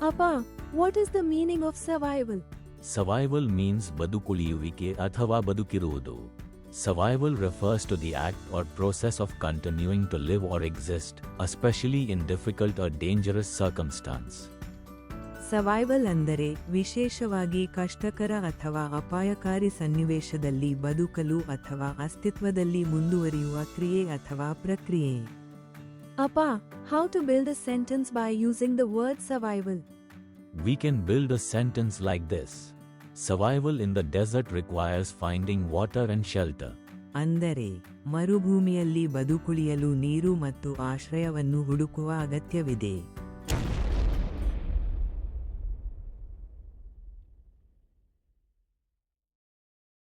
Appa, what is the meaning of survival? Survival means ಬದುಕುಳಿಯುವಿಕೆ ಅಥವಾ ಬದುಕಿರುವುದು. Survival refers to the act or process of continuing to live or exist, especially in difficult or dangerous circumstance. Survival ಅಂದರೆ ವಿಶೇಷವಾಗಿ ಕಷ್ಟಕರ ಅಥವಾ ಅಪಾಯಕಾರಿ ಸನ್ನಿವೇಶದಲ್ಲಿ ಬದುಕಲು ಅಥವಾ ಅಸ್ತಿತ್ವದಲ್ಲಿ ಮುಂದುವರಿಯುವ ಕ್ರಿಯೆ ಅಥವಾ ಪ್ರಕ್ರಿಯೆ. Appa, how to build a sentence by using the word survival? We can build a sentence like this. Survival in the desert requires finding water and shelter. ಅಂದರೆ ಮರುಭೂಮಿಯಲ್ಲಿ ಬದುಕುಳಿಯಲು ನೀರು ಮತ್ತು ಆಶ್ರಯವನ್ನು ಹುಡುಕುವ ಅಗತ್ಯವಿದೆ.